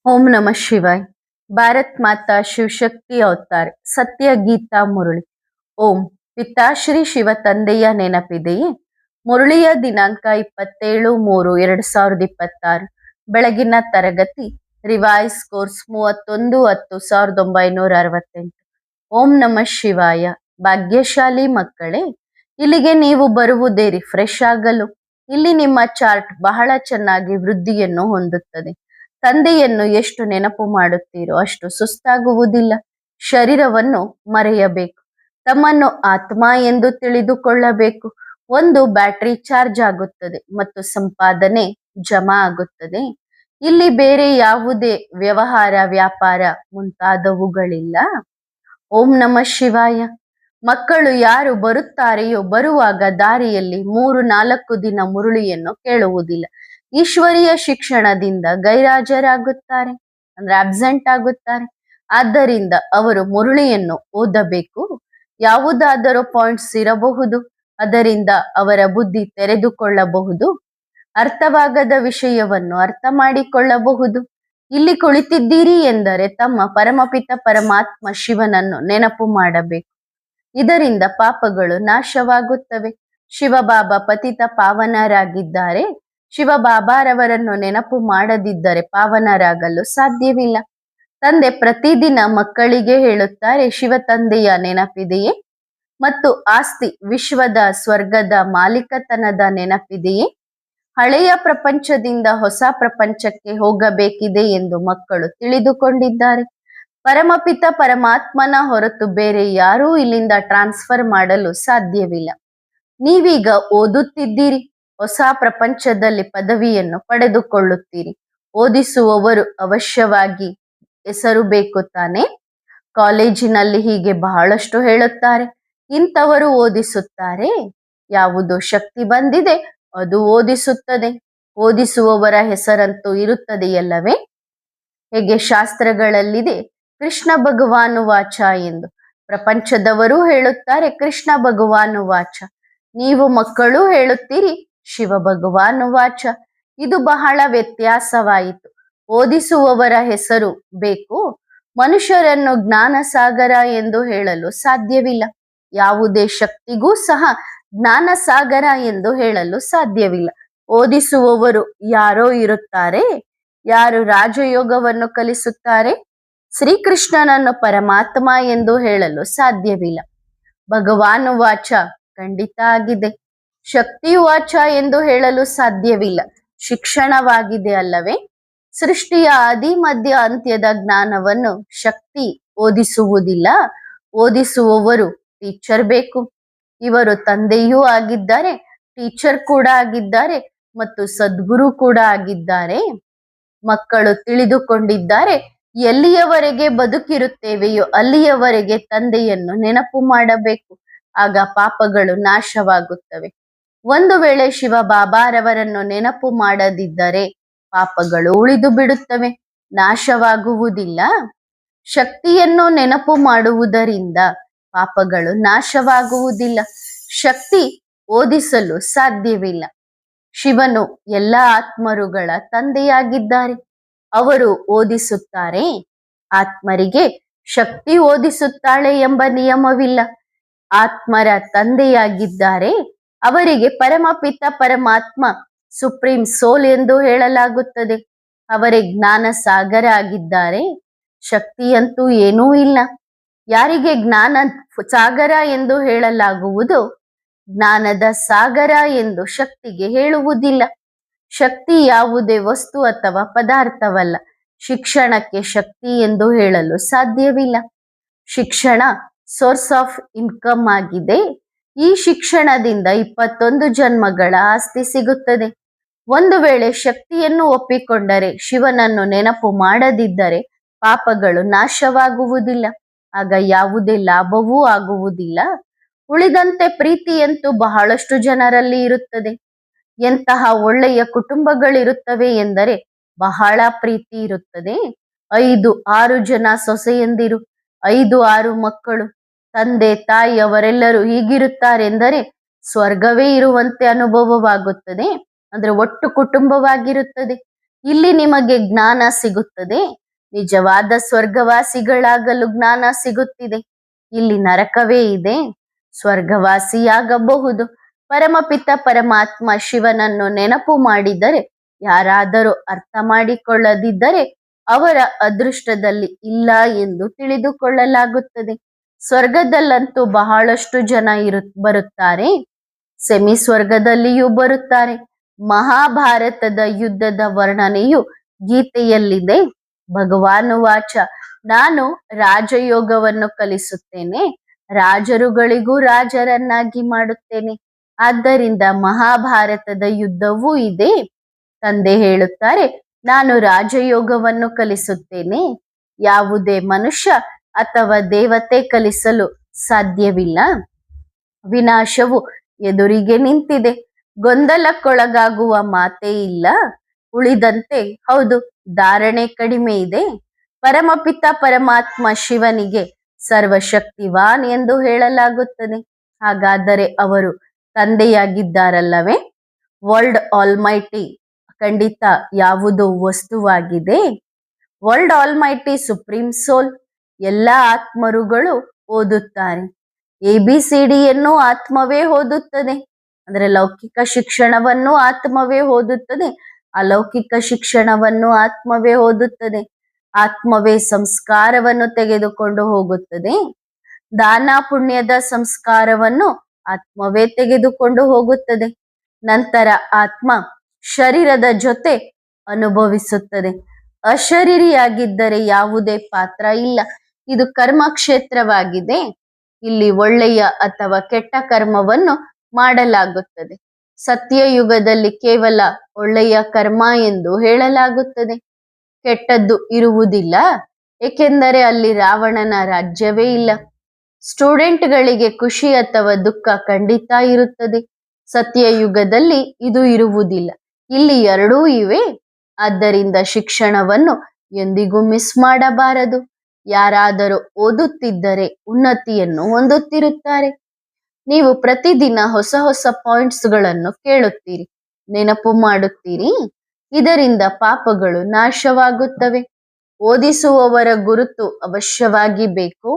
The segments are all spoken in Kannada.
ओम नमः शिवाय। भारत माता ಶಿವಶಕ್ತಿ ಅವತಾರ್ ಸತ್ಯ ಗೀತಾ ಮುರಳಿ. ಓಂ ಪಿತಾಶ್ರೀ ಶಿವ ತಂದೆಯ ನೆನಪಿದೆಯೇ? ಮುರಳಿಯ ದಿನಾಂಕ 27/3/2026. ಬೆಳಗಿನ ತರಗತಿ ರಿವೈಸ್ ಕೋರ್ಸ್ 31/10/1968. ಓಂ ನಮಃ ಶಿವಾಯ. ಭಾಗ್ಯಶಾಲಿ ಮಕ್ಕಳೇ, ಇಲ್ಲಿಗೆ ನೀವು ಬರುವುದೇ ರಿಫ್ರೆಶ್ ಆಗಲು. ಇಲ್ಲಿ ನಿಮ್ಮ ಚಾರ್ಟ್ ಬಹಳ ಚೆನ್ನಾಗಿ ವೃದ್ಧಿಯನ್ನು ಹೊಂದುತ್ತದೆ. ತಂದೆಯನ್ನು ಎಷ್ಟು ನೆನಪು ಮಾಡುತ್ತೀರೋ ಅಷ್ಟು ಸುಸ್ತಾಗುವುದಿಲ್ಲ. ಶರೀರವನ್ನು ಮರೆಯಬೇಕು. ತಮ್ಮನ್ನು ಆತ್ಮ ಎಂದು ತಿಳಿದುಕೊಳ್ಳಬೇಕು. ಒಂದು ಬ್ಯಾಟರಿ ಚಾರ್ಜ್ ಆಗುತ್ತದೆ ಮತ್ತು ಸಂಪಾದನೆ ಜಮಾ ಆಗುತ್ತದೆ. ಇಲ್ಲಿ ಬೇರೆ ಯಾವುದೇ ವ್ಯವಹಾರ, ವ್ಯಾಪಾರ ಮುಂತಾದವುಗಳಿಲ್ಲ. ಓಂ ನಮಃ ಶಿವಾಯ. ಮಕ್ಕಳು ಯಾರು ಬರುತ್ತಾರೆಯೋ ಬರುವಾಗ ದಾರಿಯಲ್ಲಿ 3-4 ದಿನ ಮುರುಳಿಯನ್ನು ಕೇಳುವುದಿಲ್ಲ. ಈಶ್ವರೀಯ ಶಿಕ್ಷಣದಿಂದ ಗೈರಾಜರಾಗುತ್ತಾರೆ, ಅಂದ್ರೆ ಅಬ್ಸೆಂಟ್ ಆಗುತ್ತಾರೆ. ಆದ್ದರಿಂದ ಅವರು ಮುರುಳಿಯನ್ನು ಓದಬೇಕು. ಯಾವುದಾದರೂ ಪಾಯಿಂಟ್ಸ್ ಇರಬಹುದು, ಅದರಿಂದ ಅವರ ಬುದ್ಧಿ ತೆರೆದುಕೊಳ್ಳಬಹುದು. ಅರ್ಥವಾಗದ ವಿಷಯವನ್ನು ಅರ್ಥ ಮಾಡಿಕೊಳ್ಳಬಹುದು. ಇಲ್ಲಿ ಕುಳಿತಿದ್ದೀರಿ ಎಂದರೆ ತಮ್ಮ ಪರಮಪಿತ ಪರಮಾತ್ಮ ಶಿವನನ್ನು ನೆನಪು ಮಾಡಬೇಕು. ಇದರಿಂದ ಪಾಪಗಳು ನಾಶವಾಗುತ್ತವೆ. ಶಿವಬಾಬಾ ಪತಿತ ಪಾವನರಾಗಿದ್ದಾರೆ. ಶಿವಬಾಬಾರವರನ್ನು ನೆನಪು ಮಾಡದಿದ್ದರೆ ಪಾವನರಾಗಲು ಸಾಧ್ಯವಿಲ್ಲ. ತಂದೆ ಪ್ರತಿದಿನ ಮಕ್ಕಳಿಗೆ ಹೇಳುತ್ತಾರೆ, ಶಿವ ತಂದೆಯ ನೆನಪಿದೆಯೇ? ಮತ್ತು ಆಸ್ತಿ, ವಿಶ್ವದ ಸ್ವರ್ಗದ ಮಾಲೀಕತನದ ನೆನಪಿದೆಯೇ? ಹಳೆಯ ಪ್ರಪಂಚದಿಂದ ಹೊಸ ಪ್ರಪಂಚಕ್ಕೆ ಹೋಗಬೇಕಿದೆ ಎಂದು ಮಕ್ಕಳು ತಿಳಿದುಕೊಂಡಿದ್ದಾರೆ. ಪರಮಪಿತ ಪರಮಾತ್ಮನ ಹೊರತು ಬೇರೆ ಯಾರೂ ಇಲ್ಲಿಂದ ಟ್ರಾನ್ಸ್ಫರ್ ಮಾಡಲು ಸಾಧ್ಯವಿಲ್ಲ. ನೀವೀಗ ಓದುತ್ತಿದ್ದೀರಿ, ಹೊಸ ಪ್ರಪಂಚದಲ್ಲಿ ಪದವಿಯನ್ನು ಪಡೆದುಕೊಳ್ಳುತ್ತೀರಿ. ಓದಿಸುವವರು ಅವಶ್ಯವಾಗಿ ಹೆಸರು ಬೇಕು ತಾನೆ? ಕಾಲೇಜಿನಲ್ಲಿ ಹೀಗೆ ಬಹಳಷ್ಟು ಹೇಳುತ್ತಾರೆ, ಇಂಥವರು ಓದಿಸುತ್ತಾರೆ. ಯಾವುದು ಶಕ್ತಿ ಬಂದಿದೆ ಅದು ಓದಿಸುತ್ತದೆ. ಓದಿಸುವವರ ಹೆಸರಂತೂ ಇರುತ್ತದೆಯಲ್ಲವೇ? ಹೇಗೆ ಶಾಸ್ತ್ರಗಳಲ್ಲಿದೆ, ಕೃಷ್ಣ ಭಗವಾನು ವಾಚ ಎಂದು. ಪ್ರಪಂಚದವರು ಹೇಳುತ್ತಾರೆ ಕೃಷ್ಣ ಭಗವಾನು ವಾಚ. ನೀವು ಮಕ್ಕಳು ಹೇಳುತ್ತೀರಿ ಶಿವ ಭಗವಾನು ವಾಚ. ಇದು ಬಹಳ ವ್ಯತ್ಯಾಸವಾಯಿತು. ಓದಿಸುವವರ ಹೆಸರು ಬೇಕು. ಮನುಷ್ಯರನ್ನು ಜ್ಞಾನ ಸಾಗರ ಎಂದು ಹೇಳಲು ಸಾಧ್ಯವಿಲ್ಲ. ಯಾವುದೇ ಶಕ್ತಿಗೂ ಸಹ ಜ್ಞಾನ ಸಾಗರ ಎಂದು ಹೇಳಲು ಸಾಧ್ಯವಿಲ್ಲ. ಓದಿಸುವವರು ಯಾರೋ ಇರುತ್ತಾರೆ. ಯಾರು ರಾಜಯೋಗವನ್ನು ಕಲಿಸುತ್ತಾರೆ? ಶ್ರೀಕೃಷ್ಣನನ್ನು ಪರಮಾತ್ಮ ಎಂದು ಹೇಳಲು ಸಾಧ್ಯವಿಲ್ಲ. ಭಗವಾನು ವಾಚ ಖಂಡಿತ ಆಗಿದೆ. ಶಕ್ತಿ ವಾಚ ಎಂದು ಹೇಳಲು ಸಾಧ್ಯವಿಲ್ಲ. ಶಿಕ್ಷಣವಾಗಿದೆ ಅಲ್ಲವೇ? ಸೃಷ್ಟಿಯ ಆದಿ ಮಧ್ಯ ಅಂತ್ಯದ ಜ್ಞಾನವನ್ನು ಶಕ್ತಿ ಓದಿಸುವುದಿಲ್ಲ. ಓದಿಸುವವರು ಟೀಚರ್ ಬೇಕು. ಇವರು ತಂದೆಯೂ ಆಗಿದ್ದಾರೆ, ಟೀಚರ್ ಕೂಡ ಆಗಿದ್ದಾರೆ ಮತ್ತು ಸದ್ಗುರು ಕೂಡ ಆಗಿದ್ದಾರೆ. ಮಕ್ಕಳು ತಿಳಿದುಕೊಂಡಿದ್ದಾರೆ, ಎಲ್ಲಿಯವರೆಗೆ ಬದುಕಿರುತ್ತೇವೆಯೋ ಅಲ್ಲಿಯವರೆಗೆ ತಂದೆಯನ್ನು ನೆನಪು ಮಾಡಬೇಕು. ಆಗ ಪಾಪಗಳು ನಾಶವಾಗುತ್ತವೆ. ಒಂದು ವೇಳೆ ಶಿವ ಬಾಬಾರವರನ್ನು ನೆನಪು ಮಾಡದಿದ್ದರೆ ಪಾಪಗಳು ಉಳಿದು ಬಿಡುತ್ತವೆ, ನಾಶವಾಗುವುದಿಲ್ಲ. ಶಕ್ತಿಯನ್ನು ನೆನಪು ಮಾಡುವುದರಿಂದ ಪಾಪಗಳು ನಾಶವಾಗುವುದಿಲ್ಲ. ಶಕ್ತಿ ಓದಿಸಲು ಸಾಧ್ಯವಿಲ್ಲ. ಶಿವನು ಎಲ್ಲ ಆತ್ಮರುಗಳ ತಂದೆಯಾಗಿದ್ದಾರೆ. ಅವರು ಓದಿಸುತ್ತಾರೆ. ಆತ್ಮರಿಗೆ ಶಕ್ತಿ ಓದಿಸುತ್ತಾಳೆ ಎಂಬ ನಿಯಮವಿಲ್ಲ. ಆತ್ಮರ ತಂದೆಯಾಗಿದ್ದಾರೆ. ಅವರಿಗೆ ಪರಮಪಿತ ಪರಮಾತ್ಮ ಸುಪ್ರೀಂ ಸೋಲ್ ಎಂದು ಹೇಳಲಾಗುತ್ತದೆ. ಅವರೇ ಜ್ಞಾನ ಸಾಗರ ಆಗಿದ್ದಾರೆ. ಶಕ್ತಿಯಂತೂ ಏನೂ ಇಲ್ಲ. ಯಾರಿಗೆ ಜ್ಞಾನ ಸಾಗರ ಎಂದು ಹೇಳಲಾಗುವುದು, ಜ್ಞಾನದ ಸಾಗರ ಎಂದು ಶಕ್ತಿಗೆ ಹೇಳುವುದಿಲ್ಲ. ಶಕ್ತಿ ಯಾವುದೇ ವಸ್ತು ಅಥವಾ ಪದಾರ್ಥವಲ್ಲ. ಶಿಕ್ಷಣಕ್ಕೆ ಶಕ್ತಿ ಎಂದು ಹೇಳಲು ಸಾಧ್ಯವಿಲ್ಲ. ಶಿಕ್ಷಣ ಸೋರ್ಸ್ ಆಫ್ ಇನ್ಕಮ್ ಆಗಿದೆ. ಈ ಶಿಕ್ಷಣದಿಂದ 21 ಜನ್ಮಗಳ ಆಸ್ತಿ ಸಿಗುತ್ತದೆ. ಒಂದು ವೇಳೆ ಶಕ್ತಿಯನ್ನು ಒಪ್ಪಿಕೊಂಡರೆ, ಶಿವನನ್ನು ನೆನಪು ಮಾಡದಿದ್ದರೆ ಪಾಪಗಳು ನಾಶವಾಗುವುದಿಲ್ಲ. ಆಗ ಯಾವುದೇ ಲಾಭವೂ ಆಗುವುದಿಲ್ಲ. ಉಳಿದಂತೆ ಪ್ರೀತಿಯಂತೂ ಬಹಳಷ್ಟು ಜನರಲ್ಲಿ ಇರುತ್ತದೆ. ಎಂತಹ ಒಳ್ಳೆಯ ಕುಟುಂಬಗಳಿರುತ್ತವೆ ಎಂದರೆ ಬಹಳ ಪ್ರೀತಿ ಇರುತ್ತದೆ. 5-6 ಜನ ಸೊಸೆಯಂದಿರು, 5-6 ಮಕ್ಕಳು, ತಂದೆ ತಾಯಿ ಅವರೆಲ್ಲರೂ ಹೀಗಿರುತ್ತಾರೆಂದರೆ ಸ್ವರ್ಗವೇ ಇರುವಂತೆ ಅನುಭವವಾಗುತ್ತದೆ. ಅಂದ್ರೆ ಒಟ್ಟು ಕುಟುಂಬವಾಗಿರುತ್ತದೆ. ಇಲ್ಲಿ ನಿಮಗೆ ಜ್ಞಾನ ಸಿಗುತ್ತದೆ. ನಿಜವಾದ ಸ್ವರ್ಗವಾಸಿಗಳಾಗಲು ಜ್ಞಾನ ಸಿಗುತ್ತಿದೆ. ಇಲ್ಲಿ ನರಕವೇ ಇದೆ, ಸ್ವರ್ಗವಾಸಿಯಾಗಬಹುದು. ಪರಮಪಿತ ಪರಮಾತ್ಮ ಶಿವನನ್ನು ನೆನಪು ಮಾಡಿದರೆ, ಯಾರಾದರೂ ಅರ್ಥ ಮಾಡಿಕೊಳ್ಳದಿದ್ದರೆ ಅವರ ಅದೃಷ್ಟದಲ್ಲಿ ಇಲ್ಲ ಎಂದು ತಿಳಿದುಕೊಳ್ಳಲಾಗುತ್ತದೆ. ಸ್ವರ್ಗದಲ್ಲಂತೂ ಬಹಳಷ್ಟು ಜನ ಬರುತ್ತಾರೆ, ಸೆಮಿ ಸ್ವರ್ಗದಲ್ಲಿಯೂ ಬರುತ್ತಾರೆ. ಮಹಾಭಾರತದ ಯುದ್ಧದ ವರ್ಣನೆಯು ಗೀತೆಯಲ್ಲಿದೆ. ಭಗವಾನುವಾಚ, ನಾನು ರಾಜಯೋಗವನ್ನು ಕಲಿಸುತ್ತೇನೆ, ರಾಜರುಗಳಿಗೂ ರಾಜರನ್ನಾಗಿ ಮಾಡುತ್ತೇನೆ. ಆದ್ದರಿಂದ ಮಹಾಭಾರತದ ಯುದ್ಧವೂ ಇದೆ. ತಂದೆ ಹೇಳುತ್ತಾರೆ, ನಾನು ರಾಜಯೋಗವನ್ನು ಕಲಿಸುತ್ತೇನೆ. ಯಾವುದೇ ಮನುಷ್ಯ ಅಥವಾ ದೇವತೆ ಕಲಿಸಲು ಸಾಧ್ಯವಿಲ್ಲ. ವಿನಾಶವು ಎದುರಿಗೆ ನಿಂತಿದೆ, ಗೊಂದಲಕ್ಕೊಳಗಾಗುವ ಮಾತೇ ಇಲ್ಲ. ಉಳಿದಂತೆ ಹೌದು, ಧಾರಣೆ ಕಡಿಮೆ ಇದೆ. ಪರಮಪಿತ ಪರಮಾತ್ಮ ಶಿವನಿಗೆ ಸರ್ವಶಕ್ತಿವಾನ್ ಎಂದು ಹೇಳಲಾಗುತ್ತದೆ. ಹಾಗಾದರೆ ಅವರು ತಂದೆಯಾಗಿದ್ದಾರಲ್ಲವೇ? ವರ್ಲ್ಡ್ ಆಲ್ಮೈಟಿ ಖಂಡಿತ ಯಾವುದೋ ವಸ್ತುವಾಗಿದೆ. World almighty supreme soul. ಎಲ್ಲ ಆತ್ಮರುಗಳು ಓದುತ್ತಾರೆ. ABCDಯನ್ನು ಆತ್ಮವೇ ಓದುತ್ತದೆ. ಅಂದರೆ ಲೌಕಿಕ ಶಿಕ್ಷಣವನ್ನು ಆತ್ಮವೇ ಓದುತ್ತದೆ, ಅಲೌಕಿಕ ಶಿಕ್ಷಣವನ್ನು ಆತ್ಮವೇ ಓದುತ್ತದೆ. ಆತ್ಮವೇ ಸಂಸ್ಕಾರವನ್ನು ತೆಗೆದುಕೊಂಡು ಹೋಗುತ್ತದೆ. ದಾನ ಪುಣ್ಯದ ಸಂಸ್ಕಾರವನ್ನು ಆತ್ಮವೇ ತೆಗೆದುಕೊಂಡು ಹೋಗುತ್ತದೆ. ನಂತರ ಆತ್ಮ ಶರೀರದ ಜೊತೆ ಅನುಭವಿಸುತ್ತದೆ. ಅಶರೀರಿಯಾಗಿದ್ದರೆ ಯಾವುದೇ ಪಾತ್ರ ಇಲ್ಲ. ಇದು ಕರ್ಮಕ್ಷೇತ್ರವಾಗಿದೆ. ಇಲ್ಲಿ ಒಳ್ಳೆಯ ಅಥವಾ ಕೆಟ್ಟ ಕರ್ಮವನ್ನು ಮಾಡಲಾಗುತ್ತದೆ. ಸತ್ಯಯುಗದಲ್ಲಿ ಕೇವಲ ಒಳ್ಳೆಯ ಕರ್ಮ ಎಂದು ಹೇಳಲಾಗುತ್ತದೆ, ಕೆಟ್ಟದ್ದು ಇರುವುದಿಲ್ಲ. ಏಕೆಂದರೆ ಅಲ್ಲಿ ರಾವಣನ ರಾಜ್ಯವೇ ಇಲ್ಲ. ಸ್ಟೂಡೆಂಟ್ಗಳಿಗೆ ಖುಷಿ ಅಥವಾ ದುಃಖ ಖಂಡಿತ ಇರುತ್ತದೆ. ಸತ್ಯಯುಗದಲ್ಲಿ ಇದು ಇರುವುದಿಲ್ಲ. ಇಲ್ಲಿ ಎರಡೂ ಇವೆ. ಆದ್ದರಿಂದ ಶಿಕ್ಷಣವನ್ನು ಎಂದಿಗೂ ಮಿಸ್ ಮಾಡಬಾರದು. ಯಾರಾದರೂ ಓದುತ್ತಿದ್ದರೆ ಉನ್ನತಿಯನ್ನು ಹೊಂದುತ್ತಿರುತ್ತಾರೆ. ನೀವು ಪ್ರತಿದಿನ ಹೊಸ ಹೊಸ ಪಾಯಿಂಟ್ಸ್ಗಳನ್ನು ಕೇಳುತ್ತೀರಿ, ನೆನಪು ಮಾಡುತ್ತೀರಿ. ಇದರಿಂದ ಪಾಪಗಳು ನಾಶವಾಗುತ್ತವೆ. ಓದಿಸುವವರ ಗುರುತು ಅವಶ್ಯವಾಗಿ ಬೇಕು.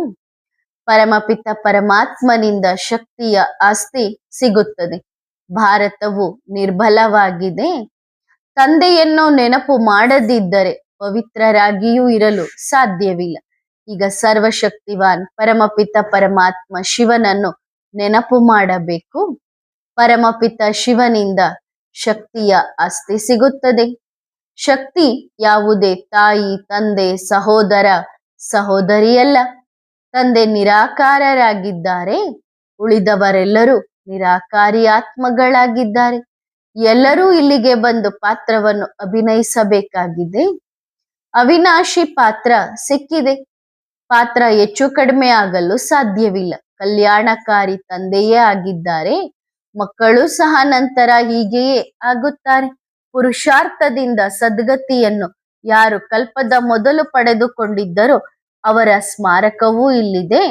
ಪರಮಪಿತ ಪರಮಾತ್ಮನಿಂದ ಶಕ್ತಿಯ ಆಸ್ತಿ ಸಿಗುತ್ತದೆ. ಭಾರತವು ನಿರ್ಬಲವಾಗಿದೆ. ತಂದೆಯನ್ನು ನೆನಪು ಮಾಡದಿದ್ದರೆ ಪವಿತ್ರರಾಗಿಯೂ ಇರಲು ಸಾಧ್ಯವಿಲ್ಲ. ಈಗ ಸರ್ವಶಕ್ತಿವಾನ್ ಪರಮಪಿತ ಪರಮಾತ್ಮ ಶಿವನನ್ನು ನೆನಪು ಮಾಡಬೇಕು. ಪರಮಪಿತ ಶಿವನಿಂದ ಶಕ್ತಿಯ ಆಸ್ತಿ ಸಿಗುತ್ತದೆ. ಶಕ್ತಿ ಯಾವುದೇ ತಾಯಿ, ತಂದೆ, ಸಹೋದರ, ಸಹೋದರಿಯಲ್ಲ. ತಂದೆ ನಿರಾಕಾರರಾಗಿದ್ದಾರೆ, ಉಳಿದವರೆಲ್ಲರೂ ನಿರಾಕಾರಿ ಆತ್ಮಗಳಾಗಿದ್ದಾರೆ. ಎಲ್ಲರೂ ಇಲ್ಲಿಗೆ ಬಂದು ಪಾತ್ರವನ್ನು ಅಭಿನಯಿಸಬೇಕಾಗಿದೆ. ಅವಿನಾಶಿ ಪಾತ್ರ ಸಿಕ್ಕಿದೆ. ಪಾತ್ರ ಹೆಚ್ಚು ಕಡಿಮೆ ಆಗಲು ಸಾಧ್ಯವಿಲ್ಲ. ಕಲ್ಯಾಣಕಾರಿ ತಂದೆಯೇ ಆಗಿದ್ದಾರೆ. ಮಕ್ಕಳು ಸಹ ನಂತರ ಹೀಗೆಯೇ ಆಗುತ್ತಾರೆ. ಪುರುಷಾರ್ಥದಿಂದ ಸದ್ಗತಿಯನ್ನು ಯಾರು ಕಲ್ಪದ ಮೊದಲು ಪಡೆದುಕೊಂಡಿದ್ದರೋ ಅವರ ಸ್ಮಾರಕವೂ ಇಲ್ಲಿದೆ.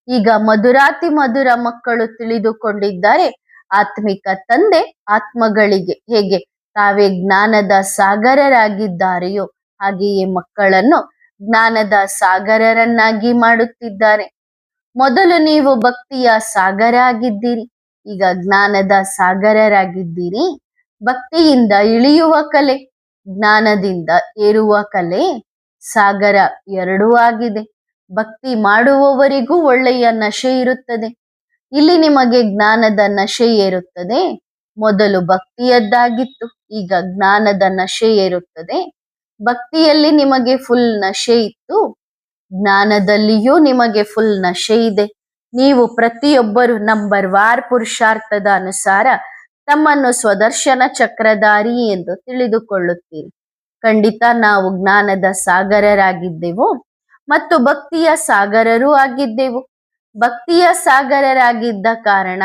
ಈಗ ಮಧುರಾತಿ ಮಧುರ ಮಕ್ಕಳು ತಿಳಿದುಕೊಂಡಿದ್ದಾರೆ. ಆತ್ಮಿಕ ತಂದೆ ಆತ್ಮಗಳಿಗೆ ಹೇಗೆ ತಾವೇ ಜ್ಞಾನದ ಸಾಗರರಾಗಿದ್ದಾರೆಯೋ ಹಾಗೆಯೇ ಮಕ್ಕಳನ್ನು ಜ್ಞಾನದ ಸಾಗರರನ್ನಾಗಿ ಮಾಡುತ್ತಿದ್ದಾರೆ. ಮೊದಲು ನೀವು ಭಕ್ತಿಯ ಸಾಗರ ಆಗಿದ್ದೀರಿ, ಈಗ ಜ್ಞಾನದ ಸಾಗರರಾಗಿದ್ದೀರಿ. ಭಕ್ತಿಯಿಂದ ಇಳಿಯುವ ಕಲೆ, ಜ್ಞಾನದಿಂದ ಏರುವ ಕಲೆ, ಸಾಗರ ಎರಡೂ ಆಗಿದೆ. ಭಕ್ತಿ ಮಾಡುವವರಿಗೂ ಒಳ್ಳೆಯ ನಶೆ ಇರುತ್ತದೆ. ಇಲ್ಲಿ ನಿಮಗೆ ಜ್ಞಾನದ ನಶೆ ಏರುತ್ತದೆ. ಮೊದಲು ಭಕ್ತಿಯದ್ದಾಗಿತ್ತು, ಈಗ ಜ್ಞಾನದ ನಶೆ ಏರುತ್ತದೆ. ಭಕ್ತಿಯಲ್ಲಿ ನಿಮಗೆ ಫುಲ್ ನಶೆ ಇತ್ತು, ಜ್ಞಾನದಲ್ಲಿಯೂ ನಿಮಗೆ ಫುಲ್ ನಶೆ ಇದೆ. ನೀವು ಪ್ರತಿಯೊಬ್ಬರು ನಂಬರ್ ವಾರ್ ಪುರುಷಾರ್ಥದ ಅನುಸಾರ ತಮ್ಮನ್ನು ಸ್ವದರ್ಶನ ಚಕ್ರಧಾರಿ ಎಂದು ತಿಳಿದುಕೊಳ್ಳುತ್ತೀರಿ. ಖಂಡಿತ ನಾವು ಜ್ಞಾನದ ಸಾಗರರಾಗಿದ್ದೆವು ಮತ್ತು ಭಕ್ತಿಯ ಸಾಗರರೂ ಆಗಿದ್ದೆವು. ಭಕ್ತಿಯ ಸಾಗರರಾಗಿದ್ದ ಕಾರಣ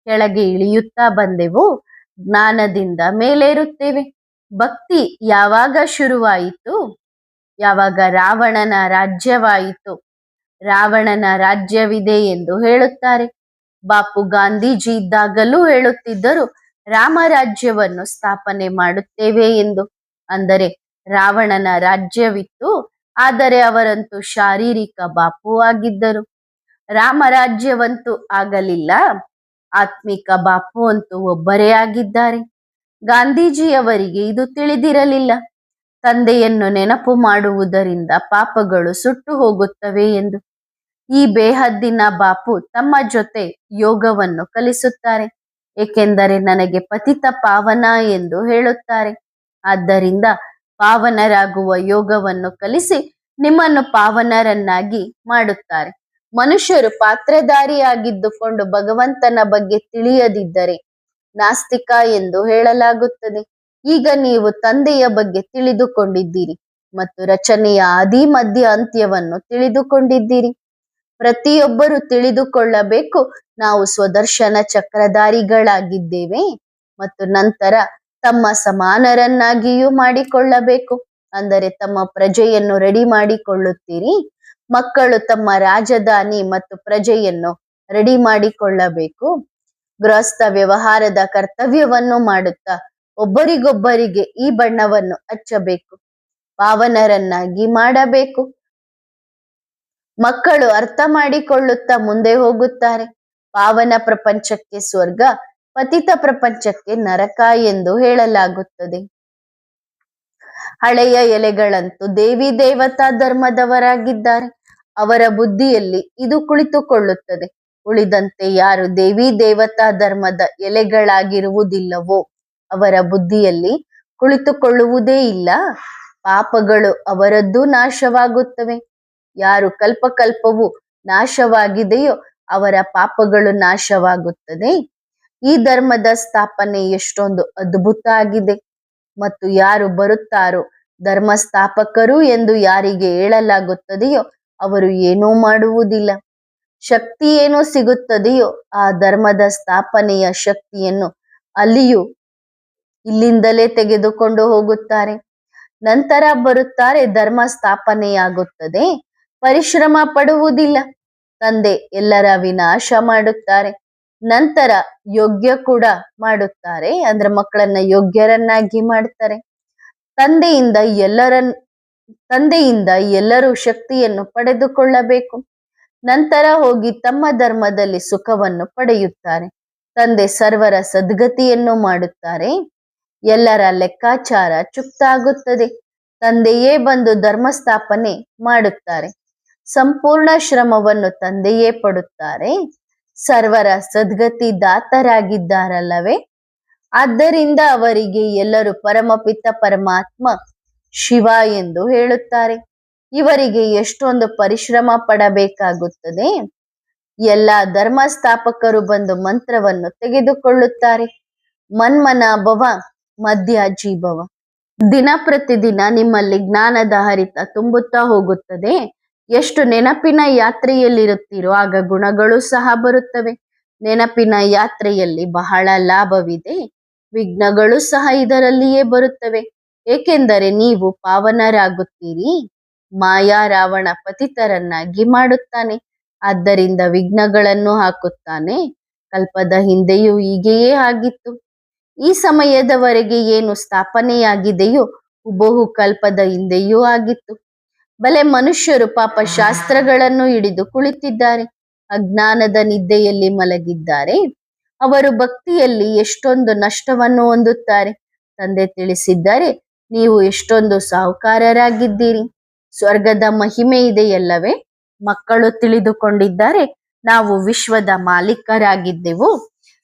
ಕೆಳಗೆ ಇಳಿಯುತ್ತಾ ಬಂದೆವು, ಜ್ಞಾನದಿಂದ ಮೇಲೇರುತ್ತೇವೆ. ಭಕ್ತಿ ಯಾವಾಗ ಶುರುವಾಯಿತು? ಯಾವಾಗ ರಾವಣನ ರಾಜ್ಯವಾಯಿತು. ರಾವಣನ ರಾಜ್ಯವಿದೆ ಎಂದು ಹೇಳುತ್ತಾರೆ. ಬಾಪು ಗಾಂಧೀಜಿ ಇದ್ದಾಗಲೂ ಹೇಳುತ್ತಿದ್ದರು, ರಾಮರಾಜ್ಯವನ್ನು ಸ್ಥಾಪನೆ ಮಾಡುತ್ತೇವೆ ಎಂದು. ಅಂದರೆ ರಾವಣನ ರಾಜ್ಯವಿತ್ತು, ಆದರೆ ಅವರಂತೂ ಶಾರೀರಿಕ ಬಾಪು ಆಗಿದ್ದರು. ರಾಮರಾಜ್ಯವಂತೂ ಆಗಲಿಲ್ಲ, ಆತ್ಮಿಕ ಬಾಪು ಅಂತೂ ಒಬ್ಬರೇ ಆಗಿದ್ದಾರೆ. ಗಾಂಧೀಜಿಯವರಿಗೆ ಇದು ತಿಳಿದಿರಲಿಲ್ಲ. ತಂದೆಯನ್ನು ನೆನಪು ಮಾಡುವುದರಿಂದ ಪಾಪಗಳು ಸುಟ್ಟು ಹೋಗುತ್ತವೆ ಎಂದು. ಈ ಬೇಹದ್ದಿನ ಬಾಪು ತಮ್ಮ ಜೊತೆ ಯೋಗವನ್ನು ಕಲಿಸುತ್ತಾರೆ, ಏಕೆಂದರೆ ನನಗೆ ಪತಿತ ಪಾವನ ಎಂದು ಹೇಳುತ್ತಾರೆ. ಆದ್ದರಿಂದ ಪಾವನರಾಗುವ ಯೋಗವನ್ನು ಕಲಿಸಿ ನಿಮ್ಮನ್ನು ಪಾವನರನ್ನಾಗಿ ಮಾಡುತ್ತಾರೆ. ಮನುಷ್ಯರು ಪಾತ್ರಧಾರಿಯಾಗಿದ್ದುಕೊಂಡು ಭಗವಂತನ ಬಗ್ಗೆ ತಿಳಿಯದಿದ್ದರೆ ನಾಸ್ತಿಕ ಎಂದು ಹೇಳಲಾಗುತ್ತದೆ. ಈಗ ನೀವು ತಂದೆಯ ಬಗ್ಗೆ ತಿಳಿದುಕೊಂಡಿದ್ದೀರಿ ಮತ್ತು ರಚನೆಯ ಆದಿ ಮಧ್ಯ ಅಂತ್ಯವನ್ನು ತಿಳಿದುಕೊಂಡಿದ್ದೀರಿ. ಪ್ರತಿಯೊಬ್ಬರು ತಿಳಿದುಕೊಳ್ಳಬೇಕು, ನಾವು ಸ್ವದರ್ಶನ ಚಕ್ರಧಾರಿಗಳಾಗಿದ್ದೇವೆ ಮತ್ತು ನಂತರ ತಮ್ಮ ಸಮಾನರನ್ನಾಗಿಯೂ ಮಾಡಿಕೊಳ್ಳಬೇಕು. ಅಂದರೆ ತಮ್ಮ ಪ್ರಜೆಯನ್ನು ರೆಡಿ ಮಾಡಿಕೊಳ್ಳುತ್ತೀರಿ. ಮಕ್ಕಳು ತಮ್ಮ ರಾಜಧಾನಿ ಮತ್ತು ಪ್ರಜೆಯನ್ನು ರೆಡಿ ಮಾಡಿಕೊಳ್ಳಬೇಕು. ಗೃಹಸ್ಥ ವ್ಯವಹಾರದ ಕರ್ತವ್ಯವನ್ನು ಮಾಡುತ್ತಾ ಒಬ್ಬರಿಗೊಬ್ಬರಿಗೆ ಈ ಬಣ್ಣವನ್ನು ಹಚ್ಚಬೇಕು, ಪಾವನರನ್ನಾಗಿ ಮಾಡಬೇಕು. ಮಕ್ಕಳು ಅರ್ಥ ಮಾಡಿಕೊಳ್ಳುತ್ತಾ ಮುಂದೆ ಹೋಗುತ್ತಾರೆ. ಪಾವನ ಪ್ರಪಂಚಕ್ಕೆ ಸ್ವರ್ಗ, ಪತಿತ ಪ್ರಪಂಚಕ್ಕೆ ನರಕ ಎಂದು ಹೇಳಲಾಗುತ್ತದೆ. ಹಳೆಯ ಎಲೆಗಳಂತೂ ದೇವಿ ದೇವತಾ ಧರ್ಮದವರಾಗಿದ್ದಾರೆ. ಅವರ ಬುದ್ಧಿಯಲ್ಲಿ ಇದು ಕುಳಿತುಕೊಳ್ಳುತ್ತದೆ. ಉಳಿದಂತೆ ಯಾರು ದೇವಿ ದೇವತಾ ಧರ್ಮದ ಎಲೆಗಳಾಗಿರುವುದಿಲ್ಲವೋ ಅವರ ಬುದ್ಧಿಯಲ್ಲಿ ಕುಳಿತುಕೊಳ್ಳುವುದೇ ಇಲ್ಲ. ಪಾಪಗಳು ಅವರದ್ದು ನಾಶವಾಗುತ್ತವೆ. ಯಾರು ಕಲ್ಪಕಲ್ಪವು ನಾಶವಾಗಿದೆಯೋ ಅವರ ಪಾಪಗಳು ನಾಶವಾಗುತ್ತದೆ. ಈ ಧರ್ಮದ ಸ್ಥಾಪನೆ ಎಷ್ಟೊಂದು ಅದ್ಭುತ ಆಗಿದೆ. ಮತ್ತು ಯಾರು ಬರುತ್ತಾರೋ ಧರ್ಮ ಸ್ಥಾಪಕರು ಎಂದು ಯಾರಿಗೆ ಹೇಳಲಾಗುತ್ತದೆಯೋ ಅವರು ಏನೂ ಮಾಡುವುದಿಲ್ಲ. ಶಕ್ತಿ ಏನೋ ಸಿಗುತ್ತದೆಯೋ ಆ ಧರ್ಮದ ಸ್ಥಾಪನೆಯ ಶಕ್ತಿಯನ್ನು ಇಲ್ಲಿಂದಲೇ ತೆಗೆದುಕೊಂಡು ಹೋಗುತ್ತಾರೆ. ನಂತರ ಬರುತ್ತಾರೆ, ಧರ್ಮ ಸ್ಥಾಪನೆಯಾಗುತ್ತದೆ. ಪರಿಶ್ರಮ ಪಡುವುದಿಲ್ಲ. ತಂದೆ ಎಲ್ಲರ ವಿನಾಶ ಮಾಡುತ್ತಾರೆ. ನಂತರ ಯೋಗ್ಯ ಕೂಡ ಮಾಡುತ್ತಾರೆ, ಅಂದ್ರೆ ಮಕ್ಕಳನ್ನ ಯೋಗ್ಯರನ್ನಾಗಿ ಮಾಡ್ತಾರೆ. ತಂದೆಯಿಂದ ಎಲ್ಲರೂ ಶಕ್ತಿಯನ್ನು ಪಡೆದುಕೊಳ್ಳಬೇಕು. ನಂತರ ಹೋಗಿ ತಮ್ಮ ಧರ್ಮದಲ್ಲಿ ಸುಖವನ್ನು ಪಡೆಯುತ್ತಾರೆ. ತಂದೆ ಸರ್ವರ ಸದ್ಗತಿಯನ್ನು ಮಾಡುತ್ತಾರೆ. ಎಲ್ಲರ ಲೆಕ್ಕಾಚಾರ ಚುಕ್ತಾಗುತ್ತದೆ. ತಂದೆಯೇ ಬಂದು ಧರ್ಮ ಸ್ಥಾಪನೆ ಮಾಡುತ್ತಾರೆ. ಸಂಪೂರ್ಣ ಶ್ರಮವನ್ನು ತಂದೆಯೇ ಪಡುತ್ತಾರೆ. ಸರ್ವರ ಸದ್ಗತಿ ದಾತರಾಗಿದ್ದಾರಲ್ಲವೇ, ಆದ್ದರಿಂದ ಅವರಿಗೆ ಎಲ್ಲರೂ ಪರಮಪಿತ ಪರಮಾತ್ಮ ಶಿವ ಎಂದು ಹೇಳುತ್ತಾರೆ. ಇವರಿಗೆ ಎಷ್ಟೊಂದು ಪರಿಶ್ರಮ ಪಡಬೇಕಾಗುತ್ತದೆ. ಎಲ್ಲ ಧರ್ಮ ಸ್ಥಾಪಕರು ಬಂದು ಮಂತ್ರವನ್ನು ತೆಗೆದುಕೊಳ್ಳುತ್ತಾರೆ. ಮನ್ಮನಾಭವ ಮಧ್ಯಾಜೀಭವ. ದಿನ ಪ್ರತಿದಿನ ನಿಮ್ಮಲ್ಲಿ ಜ್ಞಾನದ ಹರಿತ ತುಂಬುತ್ತಾ ಹೋಗುತ್ತದೆ. ಎಷ್ಟು ನೆನಪಿನ ಯಾತ್ರೆಯಲ್ಲಿರುತ್ತೀರೋ ಆಗ ಗುಣಗಳು ಸಹ ಬರುತ್ತವೆ. ನೆನಪಿನ ಯಾತ್ರೆಯಲ್ಲಿ ಬಹಳ ಲಾಭವಿದೆ. ವಿಘ್ನಗಳು ಸಹ ಇದರಲ್ಲಿಯೇ ಬರುತ್ತವೆ, ಏಕೆಂದರೆ ನೀವು ಪಾವನರಾಗುತ್ತೀರಿ. ಮಾಯಾ ರಾವಣ ಪತಿತರನ್ನಾಗಿ ಮಾಡುತ್ತಾನೆ, ಆದ್ದರಿಂದ ವಿಘ್ನಗಳನ್ನು ಹಾಕುತ್ತಾನೆ. ಕಲ್ಪದ ಹಿಂದೆಯೂ ಹೀಗೆಯೇ ಆಗಿತ್ತು. ಈ ಸಮಯದವರೆಗೆ ಏನು ಸ್ಥಾಪನೆಯಾಗಿದೆಯೋ ಬಹು ಕಲ್ಪದ ಹಿಂದೆಯೂ ಆಗಿತ್ತು. ಬಲೆ ಮನುಷ್ಯರು ಪಾಪ ಶಾಸ್ತ್ರಗಳನ್ನು ಹಿಡಿದು ಕುಳಿತಿದ್ದಾರೆ, ಅಜ್ಞಾನದ ನಿದ್ದೆಯಲ್ಲಿ ಮಲಗಿದ್ದಾರೆ. ಅವರು ಭಕ್ತಿಯಲ್ಲಿ ಎಷ್ಟೊಂದು ನಷ್ಟವನ್ನು ಹೊಂದುತ್ತಾರೆ. ತಂದೆ ತಿಳಿಸಿದ್ದಾರೆ, ನೀವು ಎಷ್ಟೊಂದು ಸಾಹುಕಾರರಾಗಿದ್ದೀರಿ. ಸ್ವರ್ಗದ ಮಹಿಮೆ ಇದೆಯಲ್ಲವೇ. ಮಕ್ಕಳು ತಿಳಿದುಕೊಂಡಿದ್ದಾರೆ, ನಾವು ವಿಶ್ವದ ಮಾಲೀಕರಾಗಿದ್ದೆವು.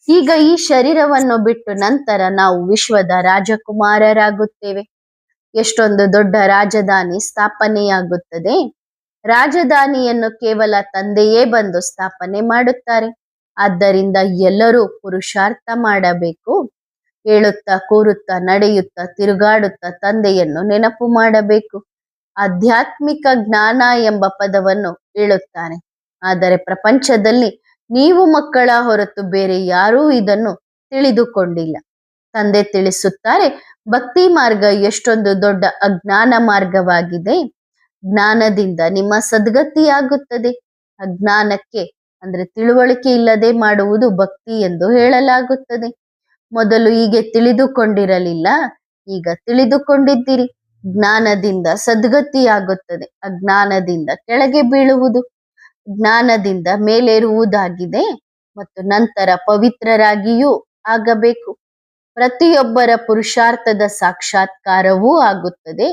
ಈಗ ಈ ಶರೀರವನ್ನು ಬಿಟ್ಟು ನಂತರ ನಾವು ವಿಶ್ವದ ರಾಜಕುಮಾರರಾಗುತ್ತೇವೆ. ಎಷ್ಟೊಂದು ದೊಡ್ಡ ರಾಜಧಾನಿ ಸ್ಥಾಪನೆಯಾಗುತ್ತದೆ. ರಾಜಧಾನಿಯನ್ನು ಕೇವಲ ತಂದೆಯೇ ಬಂದು ಸ್ಥಾಪನೆ ಮಾಡುತ್ತಾರೆ. ಆದ್ದರಿಂದ ಎಲ್ಲರೂ ಪುರುಷಾರ್ಥ ಮಾಡಬೇಕು. ಹೇಳುತ್ತಾ ಕೂರುತ್ತಾ ನಡೆಯುತ್ತಾ ತಿರುಗಾಡುತ್ತಾ ತಂದೆಯನ್ನು ನೆನಪು ಮಾಡಬೇಕು. ಆಧ್ಯಾತ್ಮಿಕ ಜ್ಞಾನ ಎಂಬ ಪದವನ್ನು ಹೇಳುತ್ತಾರೆ, ಆದರೆ ಪ್ರಪಂಚದಲ್ಲಿ ನೀವು ಮಕ್ಕಳ ಹೊರತು ಬೇರೆ ಯಾರೂ ಇದನ್ನು ತಿಳಿದುಕೊಂಡಿಲ್ಲ. ತಂದೆ ತಿಳಿಸುತ್ತಾರೆ, ಭಕ್ತಿ ಮಾರ್ಗ ಎಷ್ಟೊಂದು ದೊಡ್ಡ ಅಜ್ಞಾನ ಮಾರ್ಗವಾಗಿದೆ. ಜ್ಞಾನದಿಂದ ನಿಮ್ಮ ಸದ್ಗತಿಯಾಗುತ್ತದೆ. ಅಜ್ಞಾನಕ್ಕೆ ಅಂದ್ರೆ ತಿಳುವಳಿಕೆ ಇಲ್ಲದೆ ಮಾಡುವುದು ಭಕ್ತಿ ಎಂದು ಹೇಳಲಾಗುತ್ತದೆ. ಮೊದಲು ಹೀಗೆ ತಿಳಿದುಕೊಂಡಿರಲಿಲ್ಲ. ಈಗ ತಿಳಿದುಕೊಂಡಿದ್ದೀರಿ. ಜ್ಞಾನದಿಂದ ಸದ್ಗತಿಯಾಗುತ್ತದೆ, ಅಜ್ಞಾನದಿಂದ ಕೆಳಗೆ ಬೀಳುವುದು, ಜ್ಞಾನದಿಂದ ಮೇಲೇರುವುದಾಗಿದೆ ಮತ್ತು ನಂತರ ಪವಿತ್ರರಾಗಿಯೂ ಆಗಬೇಕು. ಪ್ರತಿಯೊಬ್ಬರ ಪುರುಷಾರ್ಥದ ಸಾಕ್ಷಾತ್ಕಾರವೂ ಆಗುತ್ತದೆ.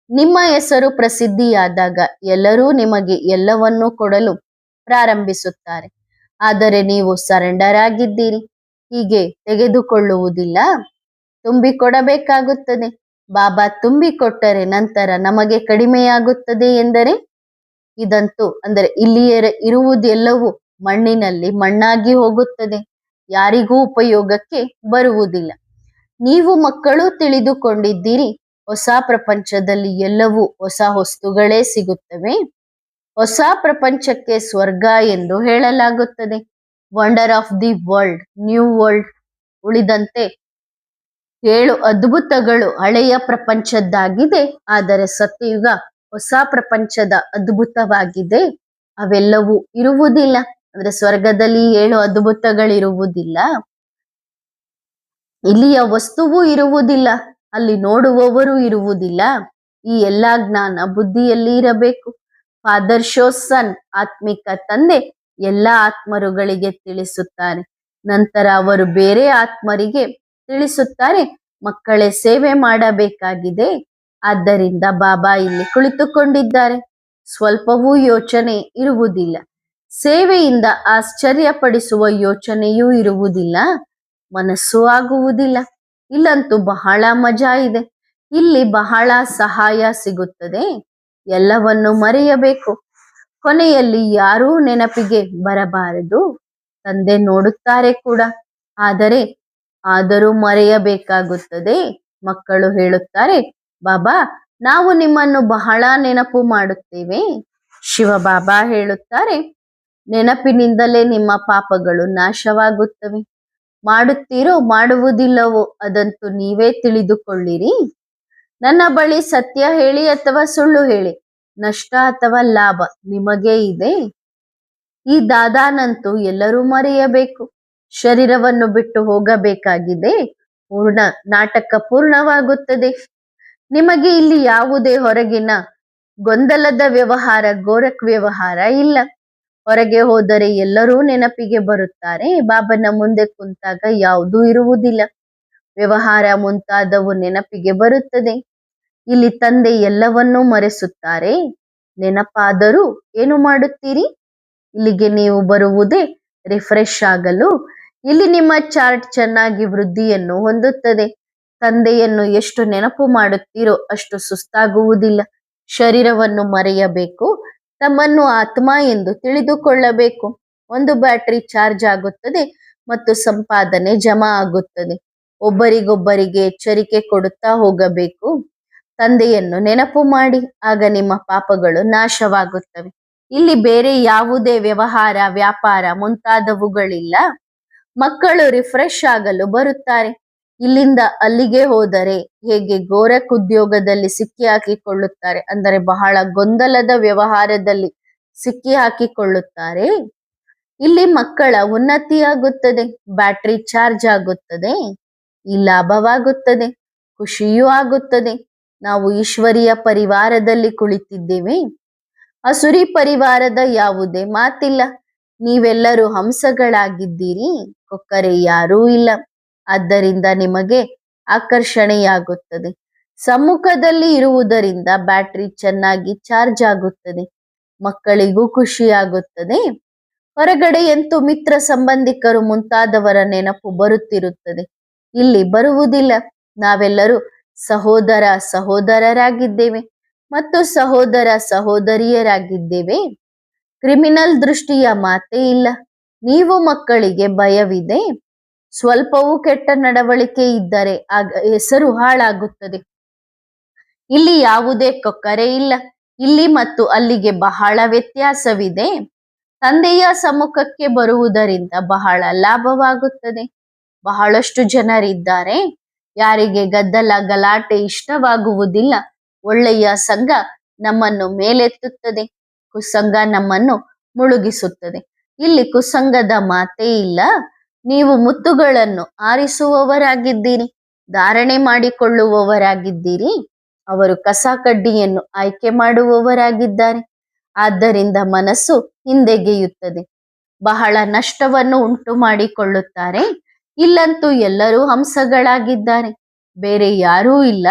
ನಿಮ್ಮ ಹೆಸರು ಪ್ರಸಿದ್ಧಿಯಾದಾಗ ಎಲ್ಲರೂ ನಿಮಗೆ ಎಲ್ಲವನ್ನೂ ಕೊಡಲು ಪ್ರಾರಂಭಿಸುತ್ತಾರೆ. ಆದರೆ ನೀವು ಸರೆಂಡರ್ ಆಗಿದ್ದೀರಿ, ಹೀಗೆ ತೆಗೆದುಕೊಳ್ಳುವುದಿಲ್ಲ, ತುಂಬಿಕೊಡಬೇಕಾಗುತ್ತದೆ. ಬಾಬಾ ತುಂಬಿಕೊಟ್ಟರೆ ನಂತರ ನಮಗೆ ಕಡಿಮೆಯಾಗುತ್ತದೆ ಎಂದರೆ ಇದಂತೂ ಅಂದರೆ ಇಲ್ಲಿಯೇ ಇರುವುದೆಲ್ಲವೂ ಮಣ್ಣಿನಲ್ಲಿ ಮಣ್ಣಾಗಿ ಹೋಗುತ್ತದೆ, ಯಾರಿಗೂ ಉಪಯೋಗಕ್ಕೆ ಬರುವುದಿಲ್ಲ. ನೀವು ಮಕ್ಕಳು ತಿಳಿದುಕೊಂಡಿದ್ದೀರಿ, ಹೊಸ ಪ್ರಪಂಚದಲ್ಲಿ ಎಲ್ಲವೂ ಹೊಸ ವಸ್ತುಗಳೇ ಸಿಗುತ್ತವೆ. ಹೊಸ ಪ್ರಪಂಚಕ್ಕೆ ಸ್ವರ್ಗ ಎಂದು ಹೇಳಲಾಗುತ್ತದೆ. Wonder of the world, new world. ಉಳಿದಂತೆ 7 ಅದ್ಭುತಗಳು ಹಳೆಯ ಪ್ರಪಂಚದ್ದಾಗಿದೆ, ಆದರೆ ಸತ್ಯಯುಗ ಹೊಸ ಪ್ರಪಂಚದ ಅದ್ಭುತವಾಗಿದೆ. ಅವೆಲ್ಲವೂ ಇರುವುದಿಲ್ಲ, ಅಂದ್ರೆ ಸ್ವರ್ಗದಲ್ಲಿ 7 ಅದ್ಭುತಗಳಿರುವುದಿಲ್ಲ, ಇಲ್ಲಿಯ ವಸ್ತುವು ಇರುವುದಿಲ್ಲ, ಅಲ್ಲಿ ನೋಡುವವರು ಇರುವುದಿಲ್ಲ. ಈ ಎಲ್ಲಾ ಜ್ಞಾನ ಬುದ್ಧಿಯಲ್ಲಿ ಇರಬೇಕು. ಫಾದರ್ ಶೋಸ್ ಸನ್, ಆತ್ಮಿಕ ತಂದೆ ಎಲ್ಲ ಆತ್ಮರುಗಳಿಗೆ ತಿಳಿಸುತ್ತಾರೆ. ನಂತರ ಅವರು ಬೇರೆ ಆತ್ಮರಿಗೆ ತಿಳಿಸುತ್ತಾರೆ, ಮಕ್ಕಳೇ ಸೇವೆ ಮಾಡಬೇಕಾಗಿದೆ. ಆದ್ದರಿಂದ ಬಾಬಾ ಇಲ್ಲಿ ಕುಳಿತುಕೊಂಡಿದ್ದಾರೆ. ಸ್ವಲ್ಪವೂ ಯೋಚನೆ ಇರುವುದಿಲ್ಲ. ಸೇವೆಯಿಂದ ಆಶ್ಚರ್ಯಪಡಿಸುವ ಯೋಚನೆಯೂ ಇರುವುದಿಲ್ಲ, ಮನಸ್ಸು ಆಗುವುದಿಲ್ಲ. ಇಲ್ಲಂತೂ ಬಹಳ ಮಜಾ ಇದೆ, ಇಲ್ಲಿ ಬಹಳ ಸಹಾಯ ಸಿಗುತ್ತದೆ. ಎಲ್ಲವನ್ನು ಮರೆಯಬೇಕು. ಕೊನೆಯಲ್ಲಿ ಯಾರೂ ನೆನಪಿಗೆ ಬರಬಾರದು. ತಂದೆ ನೋಡುತ್ತಾರೆ ಕೂಡ, ಆದರೂ ಮರೆಯಬೇಕಾಗುತ್ತದೆ. ಮಕ್ಕಳು ಹೇಳುತ್ತಾರೆ, ಬಾಬಾ ನಾವು ನಿಮ್ಮನ್ನು ಬಹಳ ನೆನಪು ಮಾಡುತ್ತೇವೆ. ಶಿವಬಾಬಾ ಹೇಳುತ್ತಾರೆ, ನೆನಪಿನಿಂದಲೇ ನಿಮ್ಮ ಪಾಪಗಳು ನಾಶವಾಗುತ್ತವೆ. ಮಾಡುತ್ತೀರೋ ಮಾಡುವುದಿಲ್ಲವೋ ಅದಂತೂ ನೀವೇ ತಿಳಿದುಕೊಳ್ಳಿರಿ. ನನ್ನ ಬಳಿ ಸತ್ಯ ಹೇಳಿ ಅಥವಾ ಸುಳ್ಳು ಹೇಳಿ, ನಷ್ಟ ಅಥವಾ ಲಾಭ ನಿಮಗೇ ಇದೆ. ಈ ದಾದಾನಂತೂ ಎಲ್ಲರೂ ಮರೆಯಬೇಕು. ಶರೀರವನ್ನು ಬಿಟ್ಟು ಹೋಗಬೇಕಾಗಿದೆ. ನಾಟಕ ಪೂರ್ಣವಾಗುತ್ತದೆ. ನಿಮಗೆ ಇಲ್ಲಿ ಯಾವುದೇ ಹೊರಗಿನ ಗೊಂದಲದ ವ್ಯವಹಾರ, ಗೋರಖ್ ವ್ಯವಹಾರ ಇಲ್ಲ. ಹೊರಗೆ ಹೋದರೆ ಎಲ್ಲರೂ ನೆನಪಿಗೆ ಬರುತ್ತಾರೆ. ಬಾಬನ ಮುಂದೆ ಕುಂತಾಗ ಯಾವುದೂ ಇರುವುದಿಲ್ಲ, ವ್ಯವಹಾರ ಮುಂತಾದವು ನೆನಪಿಗೆ ಬರುತ್ತದೆ. ಇಲ್ಲಿ ತಂದೆ ಎಲ್ಲವನ್ನೂ ಮರೆಸುತ್ತಾರೆ. ನೆನಪಾದರೂ ಏನು ಮಾಡುತ್ತೀರಿ? ಇಲ್ಲಿಗೆ ನೀವು ಬರುವುದೇ ರಿಫ್ರೆಶ್ ಆಗಲು. ಇಲ್ಲಿ ನಿಮ್ಮ ಚಾರ್ಟ್ ಚೆನ್ನಾಗಿ ವೃದ್ಧಿಯನ್ನು ಹೊಂದುತ್ತದೆ. ತಂದೆಯನ್ನು ಎಷ್ಟು ನೆನಪು ಮಾಡುತ್ತೀರೋ ಅಷ್ಟು ಸುಸ್ತಾಗುವುದಿಲ್ಲ. ಶರೀರವನ್ನು ಮರೆಯಬೇಕು, ತಮ್ಮನ್ನು ಆತ್ಮ ಎಂದು ತಿಳಿದುಕೊಳ್ಳಬೇಕು. ಒಂದು ಬ್ಯಾಟರಿ ಚಾರ್ಜ್ ಆಗುತ್ತದೆ ಮತ್ತು ಸಂಪಾದನೆ ಜಮಾ ಆಗುತ್ತದೆ. ಒಬ್ಬರಿಗೊಬ್ಬರಿಗೆ ಎಚ್ಚರಿಕೆ ಕೊಡುತ್ತಾ ಹೋಗಬೇಕು. ತಂದೆಯನ್ನು ನೆನಪು ಮಾಡಿ, ಆಗ ನಿಮ್ಮ ಪಾಪಗಳು ನಾಶವಾಗುತ್ತವೆ. ಇಲ್ಲಿ ಬೇರೆ ಯಾವುದೇ ವ್ಯವಹಾರ, ವ್ಯಾಪಾರ ಮುಂತಾದವುಗಳಿಲ್ಲ. ಮಕ್ಕಳು ರಿಫ್ರೆಶ್ ಆಗಲು ಬರುತ್ತಾರೆ. ಇಲ್ಲಿಂದ ಅಲ್ಲಿಗೆ ಹೋದರೆ ಹೇಗೆ ಗೋರಖ್ ಉದ್ಯೋಗದಲ್ಲಿ ಸಿಕ್ಕಿ ಹಾಕಿಕೊಳ್ಳುತ್ತಾರೆ, ಅಂದರೆ ಬಹಳ ಗೊಂದಲದ ವ್ಯವಹಾರದಲ್ಲಿ ಸಿಕ್ಕಿ ಹಾಕಿಕೊಳ್ಳುತ್ತಾರೆ. ಇಲ್ಲಿ ಮಕ್ಕಳ ಉನ್ನತಿಯಾಗುತ್ತದೆ, ಬ್ಯಾಟರಿ ಚಾರ್ಜ್ ಆಗುತ್ತದೆ, ಈ ಲಾಭವಾಗುತ್ತದೆ, ಖುಷಿಯೂ ಆಗುತ್ತದೆ. ನಾವು ಈಶ್ವರಿಯ ಪರಿವಾರದಲ್ಲಿ ಕುಳಿತಿದ್ದೇವೆ, ಅಸುರಿ ಪರಿವಾರದ ಯಾವುದೇ ಮಾತಿಲ್ಲ. ನೀವೆಲ್ಲರೂ ಹಂಸಗಳಾಗಿದ್ದೀರಿ, ಕೊಕ್ಕರೆ ಯಾರೂ ಇಲ್ಲ. ಆದ್ದರಿಂದ ನಿಮಗೆ ಆಕರ್ಷಣೆಯಾಗುತ್ತದೆ. ಸಮ್ಮುಖದಲ್ಲಿ ಇರುವುದರಿಂದ ಬ್ಯಾಟರಿ ಚೆನ್ನಾಗಿ ಚಾರ್ಜ್ ಆಗುತ್ತದೆ, ಮಕ್ಕಳಿಗೂ ಖುಷಿಯಾಗುತ್ತದೆ. ಹೊರಗಡೆಯಂತೂ ಮಿತ್ರ ಸಂಬಂಧಿಕರು ಮುಂತಾದವರ ನೆನಪು ಬರುತ್ತಿರುತ್ತದೆ, ಇಲ್ಲಿ ಬರುವುದಿಲ್ಲ. ನಾವೆಲ್ಲರೂ ಸಹೋದರ ಸಹೋದರರಾಗಿದ್ದೇವೆ ಮತ್ತು ಸಹೋದರ ಸಹೋದರಿಯರಾಗಿದ್ದೇವೆ. ಕ್ರಿಮಿನಲ್ ದೃಷ್ಟಿಯ ಮಾತೇ ಇಲ್ಲ. ನೀವು ಮಕ್ಕಳಿಗೆ ಭಯವಿದೆ. ಸ್ವಲ್ಪವೂ ಕೆಟ್ಟ ನಡವಳಿಕೆ ಇದ್ದರೆ ಆಗ ಹೆಸರು ಹಾಳಾಗುತ್ತದೆ. ಇಲ್ಲಿ ಯಾವುದೇ ಕೊಕ್ಕರೆ ಇಲ್ಲ. ಇಲ್ಲಿ ಮತ್ತು ಅಲ್ಲಿಗೆ ಬಹಳ ವ್ಯತ್ಯಾಸವಿದೆ. ತಂದೆಯ ಸಮ್ಮುಖಕ್ಕೆ ಬರುವುದರಿಂದ ಬಹಳ ಲಾಭವಾಗುತ್ತದೆ. ಬಹಳಷ್ಟು ಜನರಿದ್ದಾರೆ, ಯಾರಿಗೆ ಗದ್ದಲ ಗಲಾಟೆ ಇಷ್ಟವಾಗುವುದಿಲ್ಲ. ಒಳ್ಳೆಯ ಸಂಘ ನಮ್ಮನ್ನು ಮೇಲೆತ್ತುತ್ತದೆ, ಕುಸಂಗ ನಮ್ಮನ್ನು ಮುಳುಗಿಸುತ್ತದೆ. ಇಲ್ಲಿ ಕುಸಂಗದ ಮಾತೇ ಇಲ್ಲ. ನೀವು ಮುತ್ತುಗಳನ್ನು ಆರಿಸುವವರಾಗಿದ್ದೀರಿ. ಧಾರಣೆ ಮಾಡಿಕೊಳ್ಳುವವರಾಗಿದ್ದೀರಿ. ಅವರು ಕಸ ಕಡ್ಡಿಯನ್ನು ಆಯ್ಕೆ ಮಾಡುವವರಾಗಿದ್ದಾರೆ. ಆದ್ದರಿಂದ ಮನಸ್ಸು ಹಿಂದೆಗೆಯುತ್ತದೆ. ಬಹಳ ನಷ್ಟವನ್ನು ಉಂಟು ಮಾಡಿಕೊಳ್ಳುತ್ತಾರೆ. ಇಲ್ಲಂತೂ ಎಲ್ಲರೂ ಹಂಸಗಳಾಗಿದ್ದಾರೆ, ಬೇರೆ ಯಾರೂ ಇಲ್ಲ.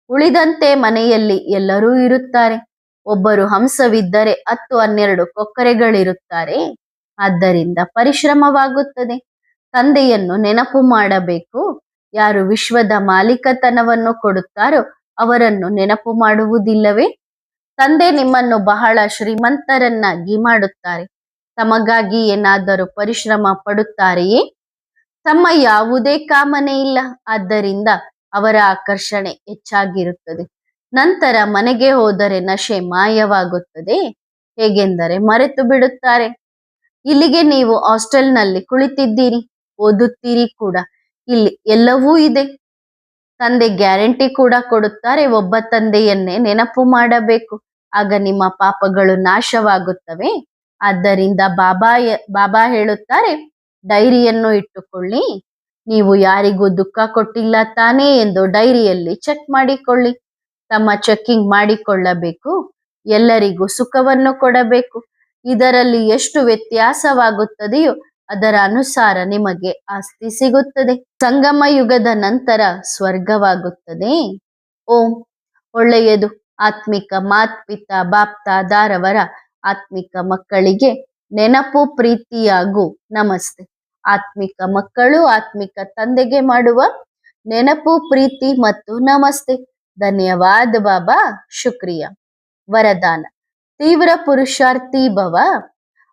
ಉಳಿದಂತೆ ಮನೆಯಲ್ಲಿ ಎಲ್ಲರೂ ಇರುತ್ತಾರೆ. ಒಬ್ಬರು ಹಂಸವಿದ್ದರೆ 10-12 ಕೊಕ್ಕರೆಗಳಿರುತ್ತಾರೆ. ಆದ್ದರಿಂದ ಪರಿಶ್ರಮವಾಗುತ್ತದೆ. ತಂದೆಯನ್ನು ನೆನಪು ಮಾಡಬೇಕು. ಯಾರು ವಿಶ್ವದ ಮಾಲೀಕತನವನ್ನು ಕೊಡುತ್ತಾರೋ ಅವರನ್ನು ನೆನಪು ಮಾಡುವುದಿಲ್ಲವೇ? ತಂದೆ ನಿಮ್ಮನ್ನು ಬಹಳ ಶ್ರೀಮಂತರನ್ನಾಗಿ ಮಾಡುತ್ತಾರೆ. ತಮಗಾಗಿ ಏನಾದರೂ ಪರಿಶ್ರಮ ಪಡುತ್ತಾರೆಯೇ? ತಮ್ಮ ಯಾವುದೇ ಕಾಮನೆ ಇಲ್ಲ. ಆದ್ದರಿಂದ ಅವರ ಆಕರ್ಷಣೆ ಹೆಚ್ಚಾಗಿರುತ್ತದೆ. ನಂತರ ಮನೆಗೆ ಹೋದರೆ ನಶೆ ಮಾಯವಾಗುತ್ತದೆ. ಹೇಗೆಂದರೆ ಮರೆತು ಬಿಡುತ್ತಾರೆ. ಇಲ್ಲಿಗೆ ನೀವು ಹಾಸ್ಟೆಲ್ನಲ್ಲಿ ಕುಳಿತಿದ್ದೀರಿ, ಓದುತ್ತೀರಿ ಕೂಡ. ಇಲ್ಲಿ ಎಲ್ಲವೂ ಇದೆ. ತಂದೆ ಗ್ಯಾರಂಟಿ ಕೂಡ ಕೊಡುತ್ತಾರೆ. ಒಬ್ಬ ತಂದೆಯನ್ನೇ ನೆನಪು ಮಾಡಬೇಕು, ಆಗ ನಿಮ್ಮ ಪಾಪಗಳು ನಾಶವಾಗುತ್ತವೆ. ಆದ್ದರಿಂದ ಬಾಬಾ ಹೇಳುತ್ತಾರೆ, ಡೈರಿಯನ್ನು ಇಟ್ಟುಕೊಳ್ಳಿ. ನೀವು ಯಾರಿಗೂ ದುಃಖ ಕೊಟ್ಟಿಲ್ಲ ತಾನೇ ಎಂದು ಡೈರಿಯಲ್ಲಿ ಚೆಕ್ ಮಾಡಿಕೊಳ್ಳಿ. ತಮ್ಮ ಚೆಕ್ಕಿಂಗ್ ಮಾಡಿಕೊಳ್ಳಬೇಕು. ಎಲ್ಲರಿಗೂ ಸುಖವನ್ನು ಕೊಡಬೇಕು. ಇದರಲ್ಲಿ ಎಷ್ಟು ವ್ಯತ್ಯಾಸವಾಗುತ್ತದೆಯೋ ಅದರ ಅನುಸಾರ ನಿಮಗೆ ಆಸ್ತಿ ಸಿಗುತ್ತದೆ. ಸಂಗಮ ಯುಗದ ನಂತರ ಸ್ವರ್ಗವಾಗುತ್ತದೆ. ಓಂ. ಒಳ್ಳೆಯದು. ಆತ್ಮಿಕ ಮಾತ್ಪಿತಾ ಬಾಪ್ತಾದಾರವರ ಆತ್ಮಿಕ ಮಕ್ಕಳಿಗೆ ನೆನಪು, ಪ್ರೀತಿ ಹಾಗೂ ನಮಸ್ತೆ. ಆತ್ಮಿಕ ಮಕ್ಕಳು ಆತ್ಮಿಕ ತಂದೆಗೆ ಮಾಡುವ ನೆನಪು, ಪ್ರೀತಿ ಮತ್ತು ನಮಸ್ತೆ. ಧನ್ಯವಾದ ಬಾಬಾ. ಶುಕ್ರಿಯಾ. ವರದಾನ: ತೀವ್ರ ಪುರುಷಾರ್ಥಿ ಭವ.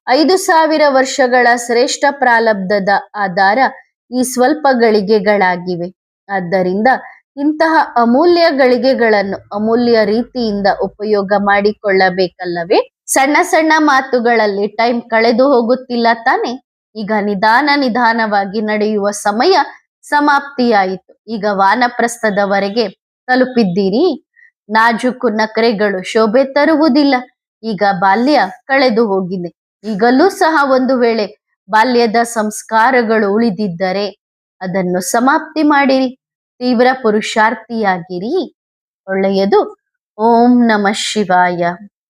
5000 ವರ್ಷಗಳ ಶ್ರೇಷ್ಠ ಪ್ರಾರಬ್ಧದ ಆಧಾರ ಈ ಸ್ವಲ್ಪ ಗಳಿಗೆಗಳಾಗಿವೆ. ಆದ್ದರಿಂದ ಇಂತಹ ಅಮೂಲ್ಯ ಗಳಿಗೆಗಳನ್ನು ಅಮೂಲ್ಯ ರೀತಿಯಿಂದ ಉಪಯೋಗ ಮಾಡಿಕೊಳ್ಳಬೇಕಲ್ಲವೇ? ಸಣ್ಣ ಸಣ್ಣ ಮಾತುಗಳಲ್ಲಿ ಟೈಮ್ ಕಳೆದು ಹೋಗುತ್ತಿಲ್ಲ ತಾನೆ? ಈಗ ನಿಧಾನವಾಗಿ ನಡೆಯುವ ಸಮಯ ಸಮಾಪ್ತಿಯಾಯಿತು. ಈಗ ವಾನಪ್ರಸ್ಥದವರೆಗೆ ತಲುಪಿದ್ದೀರಿ. ನಾಜೂಕು ನಖರೆಗಳು ಶೋಭೆ ತರುವುದಿಲ್ಲ. ಈಗ ಬಾಲ್ಯ ಕಳೆದು ಹೋಗಿದೆ. ಈಗಲೂ ಸಹ ಒಂದು ವೇಳೆ ಬಾಲ್ಯದ ಸಂಸ್ಕಾರಗಳು ಉಳಿದಿದ್ದರೆ ಅದನ್ನು ಸಮಾಪ್ತಿ ಮಾಡಿರಿ. ತೀವ್ರ ಪುರುಷಾರ್ಥಿಯಾಗಿರಿ. ಒಳ್ಳೆಯದು. ಓಂ ನಮಃ ಶಿವಾಯ.